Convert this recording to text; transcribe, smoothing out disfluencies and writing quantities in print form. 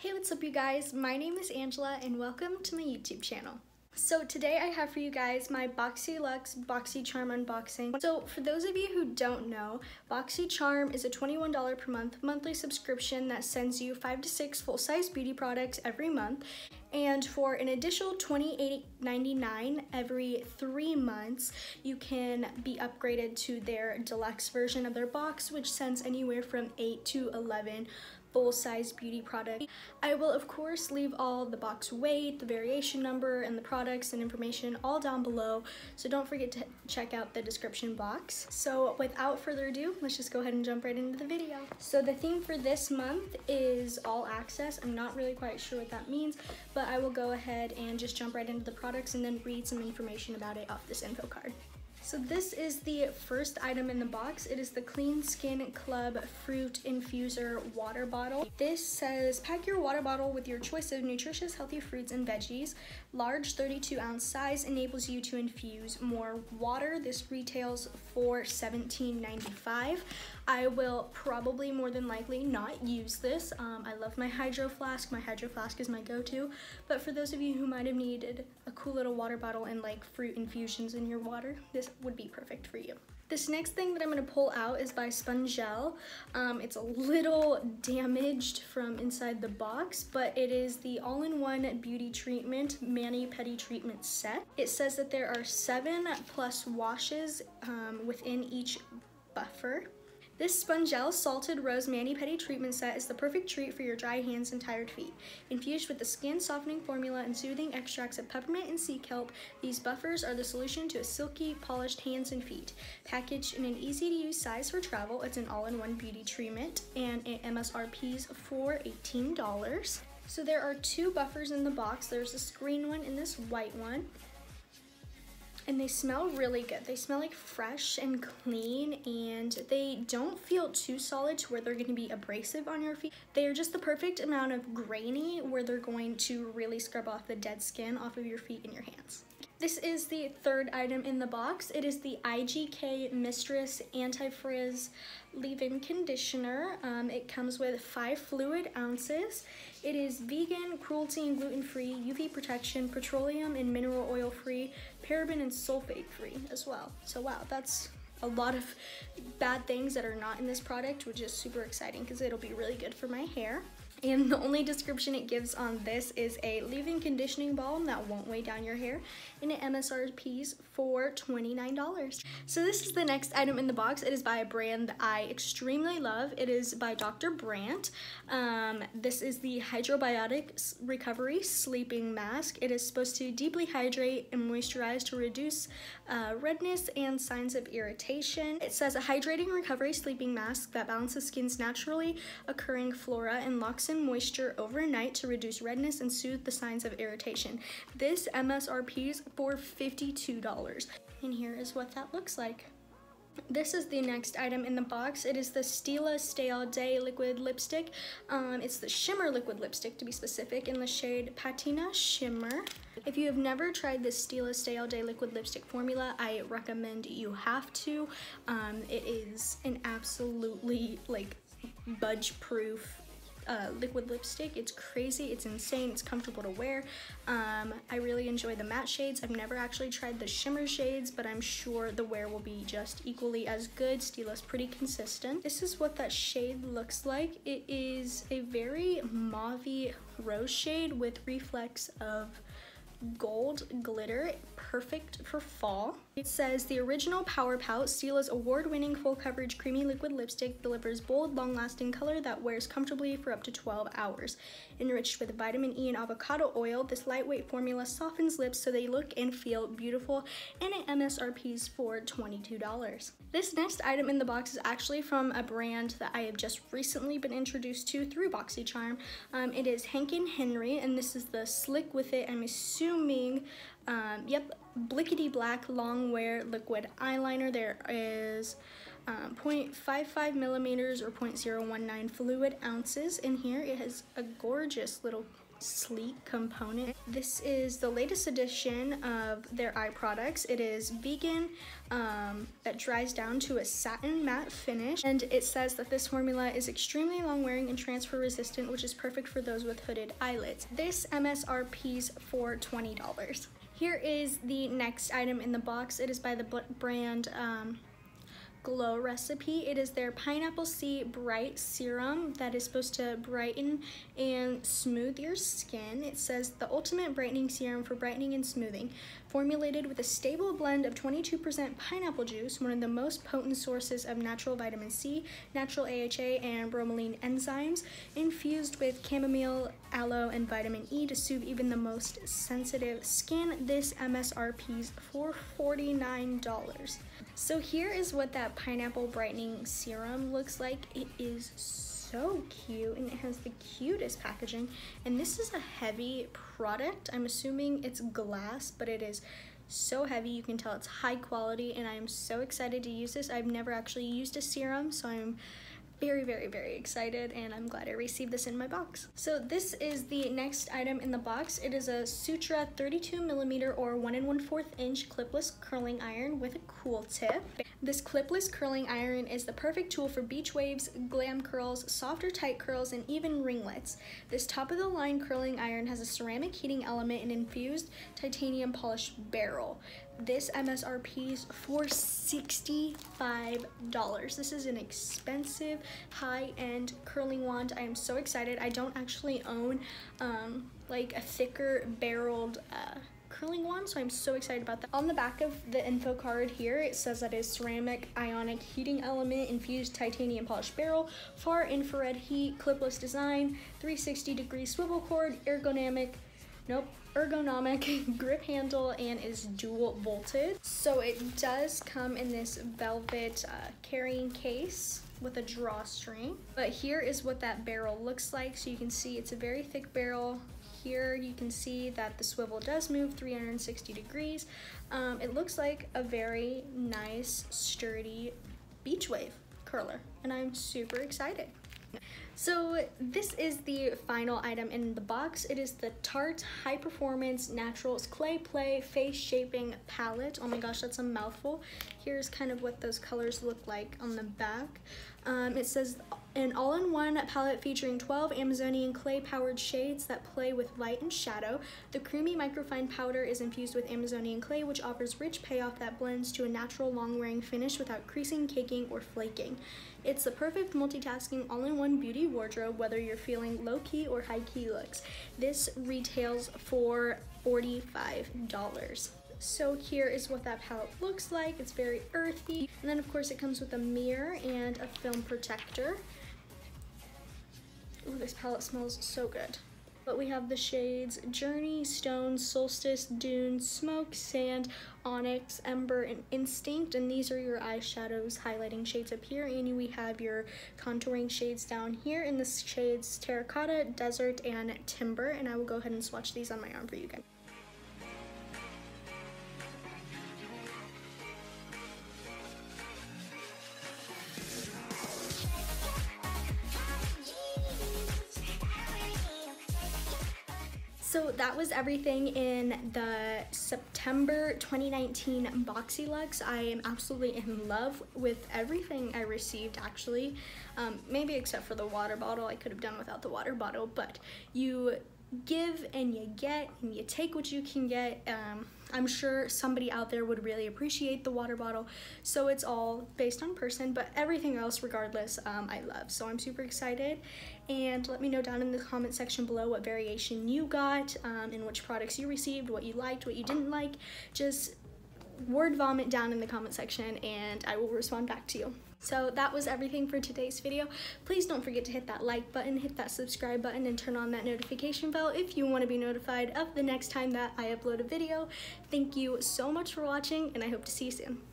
Hey, what's up you guys? My name is Angela and welcome to my YouTube channel. So today I have for you guys my BOXYLUXE BOXYCHARM unboxing. So for those of you who don't know, BOXYCHARM is a $21 per month monthly subscription that sends you 5 to 6 full-size beauty products every month. And for an additional $28.99 every 3 months, you can be upgraded to their deluxe version of their box, which sends anywhere from 8 to 11 full-size beauty product. I will of course leave all the box weight, the variation number, and the products and information all down below, so don't forget to check out the description box. So without further ado, let's just go ahead and jump right into the video. So the theme for this month is all access. I'm not really quite sure what that means, but I will go ahead and just jump right into the products and then read some information about it off this info card. So this is the first item in the box. It is the CleanSkin Club Fruit Infuser water bottle. This says, pack your water bottle with your choice of nutritious, healthy fruits and veggies. Large 32-ounce size enables you to infuse more water. This retails for $17.95. I will probably more than likely not use this. I love my Hydro Flask. My Hydro Flask is my go-to. But for those of you who might have needed a cool little water bottle and like fruit infusions in your water, this would be perfect for you. This next thing that I'm going to pull out is by Spongelle. It's a little damaged from inside the box, but it is the all-in-one beauty treatment mani-pedi treatment set. It says that there are 7+ washes within each buffer. This Spongelle Salted Rose Mani-Pedi Treatment Set is the perfect treat for your dry hands and tired feet. Infused with the skin softening formula and soothing extracts of peppermint and sea kelp, these buffers are the solution to a silky, polished hands and feet. Packaged in an easy-to-use size for travel, it's an all-in-one beauty treatment, and it MSRPs for $18. So there are 2 buffers in the box. There's this green one and this white one. And they smell really good. They smell like fresh and clean, and they don't feel too solid to where they're going to be abrasive on your feet. They are just the perfect amount of grainy where they're going to really scrub off the dead skin off of your feet and your hands. This is the third item in the box. It is the IGK Mistress Anti-Frizz Leave-In Conditioner. It comes with 5 fluid ounces. It is vegan, cruelty and gluten-free, UV protection, petroleum and mineral oil-free, paraben and sulfate-free as well. So wow, that's a lot of bad things that are not in this product, which is super exciting because it'll be really good for my hair. And the only description it gives on this is a leave-in conditioning balm that won't weigh down your hair, and it MSRPs for $29. So this is the next item in the box. It is by a brand that I extremely love. It is by Dr. Brandt. This is the Biotic Recovery Sleeping Mask. It is supposed to deeply hydrate and moisturize to reduce redness and signs of irritation. It says a hydrating recovery sleeping mask that balances skin's naturally occurring flora and locks in moisture overnight to reduce redness and soothe the signs of irritation. This MSRPs for $52. And here is what that looks like. This is the next item in the box. It is the Stila Stay All Day Liquid Lipstick. It's the Shimmer Liquid Lipstick to be specific, in the shade Patina Shimmer. If you have never tried this Stila Stay All Day Liquid Lipstick formula, I recommend you have to. It is an absolutely like budge-proof liquid lipstick. It's crazy, it's insane, it's comfortable to wear. I really enjoy the matte shades. I've never actually tried the shimmer shades, but I'm sure the wear will be just equally as good. Stila's pretty consistent. This is what that shade looks like. It is a very mauvey rose shade with reflex of gold glitter, perfect for fall. It says the original Power Pout, Stila's award-winning full coverage creamy liquid lipstick, delivers bold, long-lasting color that wears comfortably for up to 12 hours. Enriched with vitamin E and avocado oil, this lightweight formula softens lips so they look and feel beautiful, and it MSRPs for $22. This next item in the box is actually from a brand that I have just recently been introduced to through BOXYCHARM. It is Hank & Henry, and this is the Slick With It, I'm assuming, Blickity Black Long Wear Liquid Eyeliner. There is 0.55 millimeters or 0.019 fluid ounces in here. It has a gorgeous little sleek component. This is the latest edition of their eye products. It is vegan, that dries down to a satin matte finish, and it says that this formula is extremely long wearing and transfer resistant, which is perfect for those with hooded eyelids. This MSRP's for $20. Here is the next item in the box. It is by the brand Glow Recipe. It is their Pineapple C Bright Serum that is supposed to brighten and smooth your skin. It says the ultimate brightening serum for brightening and smoothing, formulated with a stable blend of 22% pineapple juice, one of the most potent sources of natural vitamin C, natural AHA, and bromelain enzymes, infused with chamomile, aloe, and vitamin E to soothe even the most sensitive skin. This MSRP's for $49. So here is what that pineapple brightening serum looks like. It is so cute, and it has the cutest packaging, and this is a heavy product. I'm assuming it's glass, but it is so heavy. You can tell it's high quality, and I am so excited to use this. I've never actually used a serum, so I'm very, very, very excited, and I'm glad I received this in my box. So this is the next item in the box. It is a Sutra 32mm or 1 1/4 inch clipless curling iron with a cool tip. This clipless curling iron is the perfect tool for beach waves, glam curls, softer tight curls, and even ringlets. This top-of-the-line curling iron has a ceramic heating element and infused titanium polished barrel. This MSRP's for $65. This is an expensive, high-end curling wand. I am so excited. I don't actually own like a thicker barreled curling wand, so I'm so excited about that. On the back of the info card here, it says that it's ceramic ionic heating element, infused titanium polished barrel, far infrared heat, clipless design, 360-degree swivel cord, ergonomic grip handle, and is dual volted. So it does come in this velvet carrying case with a drawstring. But here is what that barrel looks like. So you can see it's a very thick barrel. Here you can see that the swivel does move 360 degrees. It looks like a very nice, sturdy beach wave curler, and I'm super excited. So this is the final item in the box. It is the Tarte High Performance Naturals Clay Play Face Shaping Palette. Oh my gosh, that's a mouthful. Here's kind of what those colors look like on the back. It says an all-in-one palette featuring 12 Amazonian clay-powered shades that play with light and shadow. The creamy microfine powder is infused with Amazonian clay, which offers rich payoff that blends to a natural long-wearing finish without creasing, caking, or flaking. It's the perfect multitasking all-in-one beauty wardrobe, whether you're feeling low-key or high-key looks. This retails for $45. So here is what that palette looks like. It's very earthy. And then of course it comes with a mirror and a film protector. Ooh, this palette smells so good. But we have the shades Journey, Stone, Solstice, Dune, Smoke, Sand, Onyx, Ember, and Instinct. And these are your eyeshadows highlighting shades up here. And we have your contouring shades down here in the shades Terracotta, Desert, and Timber. And I will go ahead and swatch these on my arm for you guys. So that was everything in the September 2019 BOXYLUXE. I am absolutely in love with everything I received, actually. Maybe except for the water bottle. I could have done without the water bottle, but you give and you get and you take what you can get. I'm sure somebody out there would really appreciate the water bottle, so it's all based on person, but everything else regardless I love. So I'm super excited, and let me know down in the comment section below what variation you got, and which products you received, what you liked, what you didn't like. Just word vomit down in the comment section and I will respond back to you. So that was everything for today's video. Please don't forget to hit that like button, hit that subscribe button, and turn on that notification bell if you want to be notified of the next time that I upload a video. Thank you so much for watching, and I hope to see you soon.